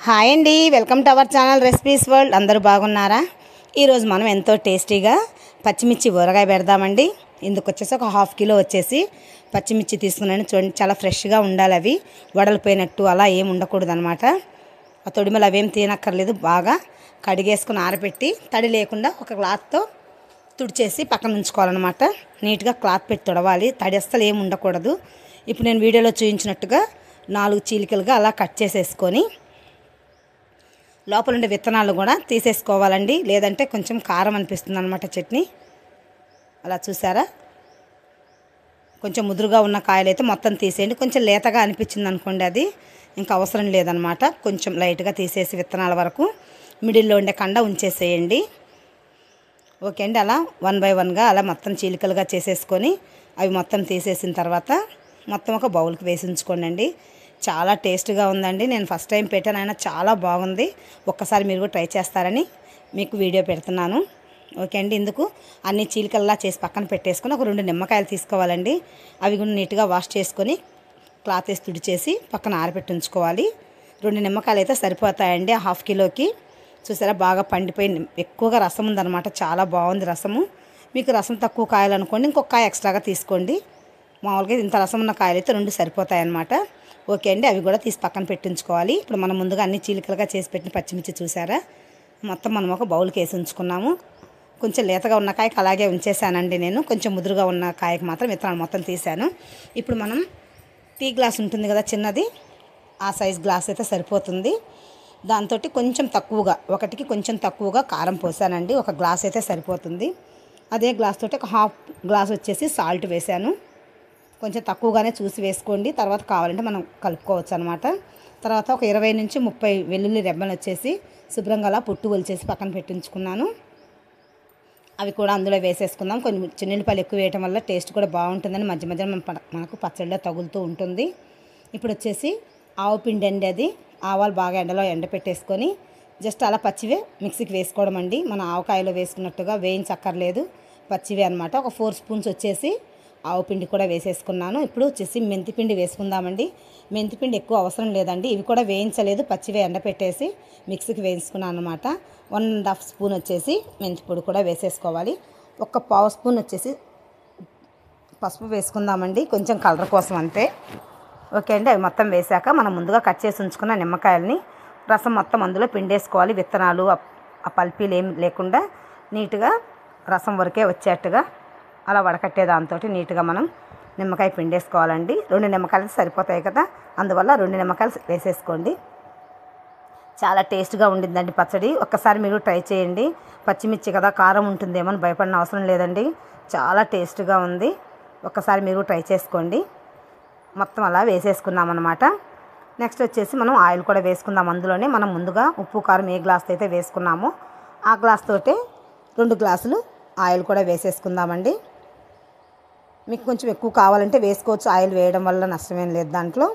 Hi అండి, welcome to our channel recipes world. అందరూ బాగున్నారా? ఈరోజు మనం ఎంతో టేస్టీగా పచ్చిమిర్చి ఊరగాయ పెడదామండి. ఇందుకు వచ్చేసి ఒక హాఫ్ కిలో వచ్చేసి పచ్చిమిర్చి తీసుకున్నాను. చూడండి, చాలా ఫ్రెష్గా ఉండాలి. అవి వడలిపోయినట్టు అలా ఏం ఉండకూడదు అనమాట. ఆ తొడిమలు అవేం తినక్కర్లేదు. బాగా కడిగేసుకుని ఆరబెట్టి తడి లేకుండా ఒక క్లాత్తో తుడిచేసి పక్కన ఉంచుకోవాలన్నమాట. నీట్గా క్లాత్ పెట్టి తుడవాలి. తడి అస్సలు ఏమి ఉండకూడదు. ఇప్పుడు నేను వీడియోలో చూపించినట్టుగా 4 చీలికలుగా అలా కట్ చేసేసుకొని లోపల ఉండే విత్తనాలు కూడా తీసేసుకోవాలండి. లేదంటే కొంచెం కారం అనిపిస్తుంది అనమాట చట్నీ. అలా చూసారా? కొంచెం ముదురుగా ఉన్న కాయలు అయితే మొత్తం తీసేయండి. కొంచెం లేతగా అనిపించింది అనుకోండి, అది ఇంకా అవసరం లేదనమాట. కొంచెం లైట్గా తీసేసి విత్తనాల వరకు మిడిల్లో ఉండే కండ ఉంచేసేయండి. ఓకే అండి. అలా 1 బై 1గా అలా మొత్తం చీలికలుగా చేసేసుకొని అవి మొత్తం తీసేసిన తర్వాత మొత్తం ఒక బౌల్కి వేసి ఉంచుకోండి. చాలా టేస్ట్గా ఉందండి. నేను ఫస్ట్ టైం పెట్టాను, అయినా చాలా బాగుంది. ఒక్కసారి మీరు కూడా ట్రై చేస్తారని మీకు వీడియో పెడుతున్నాను. ఓకే అండి. ఇందుకు అన్ని చీలికల్లా చేసి పక్కన పెట్టేసుకొని ఒక 2 నిమ్మకాయలు తీసుకోవాలండి. అవి కూడా నీట్గా వాష్ చేసుకొని క్లాత్ వేసి తుడిచేసి పక్కన ఆరబెట్టి ఉంచుకోవాలి. 2 నిమ్మకాయలు అయితే సరిపోతాయండి ఆ హాఫ్ కిలోకి. చూసారా, బాగా పండిపోయి ఎక్కువగా రసం ఉందన్నమాట. చాలా బాగుంది రసము. మీకు రసం తక్కువ కాయాలనుకోండి, ఇంకొక కాయ ఎక్స్ట్రాగా తీసుకోండి. మామూలుగా ఇంత రసం ఉన్న కాయలు అయితే 2 సరిపోతాయి అన్నమాట. ఓకే అండి. అవి కూడా తీసి పక్కన పెట్టించుకోవాలి. ఇప్పుడు మనం ముందుగా అన్ని చీలికలుగా చేసి పెట్టిన పచ్చిమిర్చి చూసారా, మొత్తం మనం ఒక బౌల్కి వేసి ఉంచుకున్నాము. కొంచెం లేతగా ఉన్న కాయకి అలాగే ఉంచేసానండి నేను. కొంచెం ముదురుగా ఉన్న కాయకి మాత్రం విత్తనాలు మొత్తం తీసాను. ఇప్పుడు మనం టీ గ్లాస్ ఉంటుంది కదా చిన్నది, ఆ సైజ్ గ్లాస్ అయితే సరిపోతుంది. దాంతో కొంచెం తక్కువగా, ఒకటికి కొంచెం తక్కువగా కారం పోసానండి. ఒక గ్లాస్ అయితే సరిపోతుంది. అదే గ్లాస్ తోటి ఒక హాఫ్ గ్లాస్ వచ్చేసి సాల్ట్ వేసాను. కొంచెం తక్కువగానే చూసి వేసుకోండి. తర్వాత కావాలంటే మనం కలుపుకోవచ్చు అనమాట. తర్వాత ఒక 20 నుంచి 30 వెల్లుల్లి రెబ్బలు వచ్చేసి శుభ్రంగా అలా పొట్టు ఒలిచేసి పక్కన పెట్టించుకున్నాను. అవి కూడా అందులో వేసేసుకుందాం. కొంచెం చిన్నుల్లిపాయలు ఎక్కువ వేయటం వల్ల టేస్ట్ కూడా బాగుంటుందని మధ్య మధ్యలో మనకు పచ్చడిలో తగులుతూ ఉంటుంది. ఇప్పుడు వచ్చేసి ఆవు పిండి అండి. అది ఆవాలు బాగా ఎండలో ఎండపెట్టేసుకొని జస్ట్ అలా పచ్చివే మిక్సీకి వేసుకోవడం అండి. మన ఆవకాయలో వేసుకున్నట్టుగా వేయించక్కర్లేదు, పచ్చివే అనమాట. ఒక 4 స్పూన్స్ వచ్చేసి ఆవు పిండి కూడా వేసేసుకున్నాను. ఇప్పుడు వచ్చేసి మెంతిపిండి వేసుకుందామండి. మెంతిపిండి ఎక్కువ అవసరం లేదండి. ఇవి కూడా వేయించలేదు, పచ్చివే ఎండపెట్టేసి మిక్సీకి వేసుకున్నాను అనమాట. 1.5 స్పూన్ వచ్చేసి మెంతి పొడి కూడా వేసేసుకోవాలి. ఒక పావు స్పూన్ వచ్చేసి పసుపు వేసుకుందామండి, కొంచెం కలర్ కోసం అంతే. ఓకే అండి. అవి మొత్తం వేసాక మనం ముందుగా కట్ చేసి ఉంచుకున్న నిమ్మకాయలని రసం మొత్తం అందులో పిండేసుకోవాలి. విత్తనాలు ఆ పల్పీలు ఏం లేకుండా నీట్గా రసం వరకే వచ్చేట్టుగా అలా వడకట్టే దాంతో నీట్గా మనం నిమ్మకాయ పిండేసుకోవాలండి. 2 నిమ్మకాయలు సరిపోతాయి కదా, అందువల్ల 2 నిమ్మకాయలు వేసేసుకోండి. చాలా టేస్ట్గా ఉండిందండి పచ్చడి. ఒక్కసారి మీరు ట్రై చేయండి. పచ్చిమిర్చి కదా, కారం ఉంటుందేమో అని భయపడిన అవసరం లేదండి. చాలా టేస్ట్గా ఉంది. ఒక్కసారి మీరు ట్రై చేసుకోండి. మొత్తం అలా వేసేసుకున్నామన్నమాట. నెక్స్ట్ వచ్చేసి మనం ఆయిల్ కూడా వేసుకుందాం. అందులోనే మనం ముందుగా ఉప్పు కారం ఏ గ్లాస్ అయితే వేసుకున్నామో ఆ గ్లాస్ తోటే 2 గ్లాసులు ఆయిల్ కూడా వేసేసుకుందామండి. మీకు కొంచెం ఎక్కువ కావాలంటే వేసుకోవచ్చు. ఆయిల్ వేయడం వల్ల నష్టమేం లేదు దాంట్లో.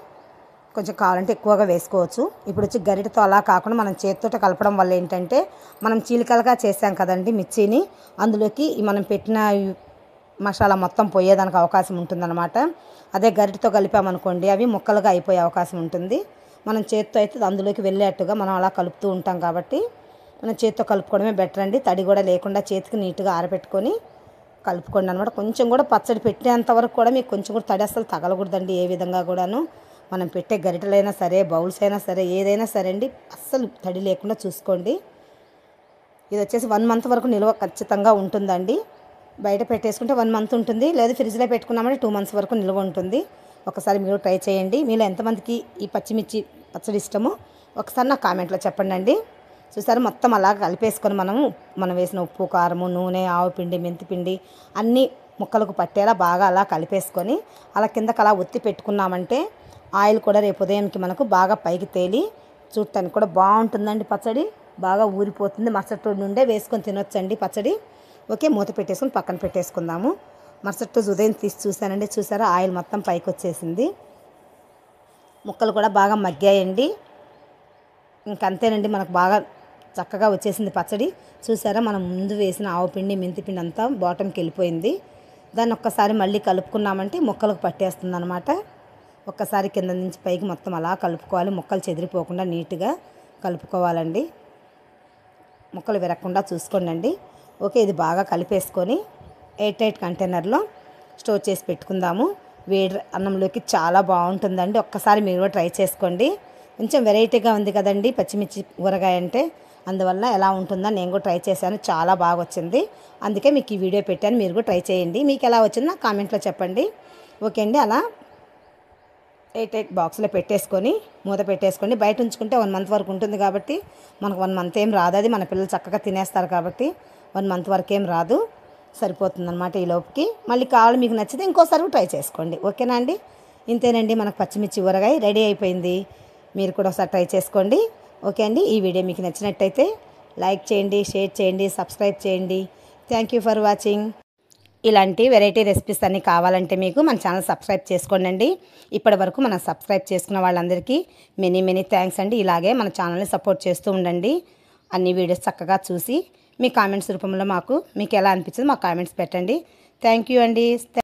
కొంచెం కావాలంటే ఎక్కువగా వేసుకోవచ్చు. ఇప్పుడు వచ్చి గరిటతో అలా కాకుండా మనం చేతితో కలపడం వల్ల ఏంటంటే, మనం చీలికలుగా చేసాం కదండి మిర్చిని, అందులోకి మనం పెట్టిన మసాలా మొత్తం పోయేదానికి అవకాశం ఉంటుందన్నమాట. అదే గరిటతో కలిపామనుకోండి, అవి ముక్కలుగా అయిపోయే అవకాశం ఉంటుంది. మనం చేతితో అయితే అందులోకి వెళ్ళేట్టుగా మనం అలా కలుపుతూ ఉంటాం కాబట్టి మనం చేతితో కలుపుకోవడమే బెటర్ అండి. తడి కూడా లేకుండా చేతికి నీట్గా ఆరబెట్టుకొని కలుపుకోండి అనమాట. కొంచెం కూడా పచ్చడి పెట్టేంత వరకు కూడా మీకు కొంచెం కూడా తడి అసలు తగలకూడదండి. ఏ విధంగా కూడాను మనం పెట్టే గరిటెలైనా సరే, బౌల్స్ అయినా సరే, ఏదైనా సరే అండి, అస్సలు తడి లేకుండా చూసుకోండి. ఇది వచ్చేసి 1 మంత్ వరకు నిల్వ ఖచ్చితంగా ఉంటుందండి. బయట పెట్టేసుకుంటే 1 మంత్ ఉంటుంది, లేదా ఫ్రిడ్జ్లో పెట్టుకున్నామంటే 2 మంత్స్ వరకు నిల్వ ఉంటుంది. ఒకసారి మీరు ట్రై చేయండి. మీలో ఎంతమందికి ఈ పచ్చిమిర్చి పచ్చడి ఇష్టమో ఒకసారి నా కామెంట్లో చెప్పండి అండి. చూసారు, మొత్తం అలా కలిపేసుకొని మనం వేసిన ఉప్పు, కారము, నూనె, ఆవు పిండి, మెంతిపిండి అన్నీ ముక్కలకు పట్టేలా బాగా అలా కలిపేసుకొని అలా కిందకి అలా ఒత్తి పెట్టుకున్నామంటే ఆయిల్ కూడా రేపు ఉదయానికి మనకు బాగా పైకి తేలి చూడటానికి కూడా బాగుంటుందండి. పచ్చడి బాగా ఊరిపోతుంది. మరుసటి రోజు నుండే వేసుకొని తినొచ్చండి పచ్చడి. ఓకే, మూత పెట్టేసుకొని పక్కన పెట్టేసుకుందాము. మరుసటి రోజు ఉదయం తీసి చూసానండి. చూసారా, ఆయిల్ మొత్తం పైకి వచ్చేసింది. ముక్కలు కూడా బాగా మగ్గాయండి. ఇంకంతేనండి, మనకు బాగా చక్కగా వచ్చేసింది పచ్చడి. చూసారా, మనం ముందు వేసిన ఆవు పిండి, మెంతిపిండి అంతా బాటంకి వెళ్ళిపోయింది. దాన్ని ఒక్కసారి మళ్ళీ కలుపుకున్నామంటే ముక్కలకు పట్టేస్తుంది అనమాట. ఒక్కసారి కింద నుంచి పైకి మొత్తం అలా కలుపుకోవాలి, ముక్కలు చెదిరిపోకుండా నీట్గా. కలుపుకోవాలండి. ముక్కలు విరగకుండా చూసుకోండి. ఓకే, ఇది బాగా కలిపేసుకొని ఎయిర్ టైట్ కంటైనర్లో స్టోర్ చేసి పెట్టుకుందాము. వేడి అన్నంలోకి చాలా బాగుంటుందండి. ఒక్కసారి మీరు కూడా ట్రై చేసుకోండి. కొంచెం వెరైటీగా ఉంది కదండి పచ్చిమిర్చి ఊరగాయ అంటే, అందువల్ల ఎలా ఉంటుందో నేను కూడా ట్రై చేశాను. చాలా బాగా వచ్చింది. అందుకే మీకు ఈ వీడియో పెట్టాను. మీరు కూడా ట్రై చేయండి. మీకు ఎలా వచ్చిందో నాకు కామెంట్లో చెప్పండి. ఓకే అండి, అలా ఎయిట్ బాక్స్లో పెట్టేసుకొని మూత పెట్టేసుకోండి. బయట ఉంచుకుంటే 1 మంత్ వరకు ఉంటుంది కాబట్టి మనకు 1 మంత్ ఏం రాదు. అది మన పిల్లలు చక్కగా తినేస్తారు కాబట్టి 1 మంత్ వరకు ఏం రాదు. సరిపోతుంది అనమాట. ఈ లోపుకి మళ్ళీ కావాలి మీకు నచ్చితే ఇంకోసారి ట్రై చేసుకోండి. ఓకేనా అండి? ఇంతేనండి, మనకు పచ్చిమిర్చి ఊరగాయ రెడీ అయిపోయింది. మీరు కూడా ఒకసారి ట్రై చేసుకోండి. ఓకే అండి, ఈ వీడియో మీకు నచ్చినట్టయితే లైక్ చేయండి, షేర్ చేయండి, సబ్స్క్రైబ్ చేయండి. Thank you for watching. ఇలాంటి వెరైటీ రెసిపీస్ అన్నీ కావాలంటే మీకు మన ఛానల్ సబ్స్క్రైబ్ చేసుకోండి. ఇప్పటి వరకు మనం సబ్స్క్రైబ్ చేసుకున్న వాళ్ళందరికీ మెనీ థ్యాంక్స్ అండి. ఇలాగే మన ఛానల్ని సపోర్ట్ చేస్తూ ఉండండి. అన్ని వీడియోస్ చక్కగా చూసి మీ కామెంట్స్ రూపంలో మీకు ఎలా అనిపించిందో మాకు కామెంట్స్ పెట్టండి. థ్యాంక్ యూ అండి.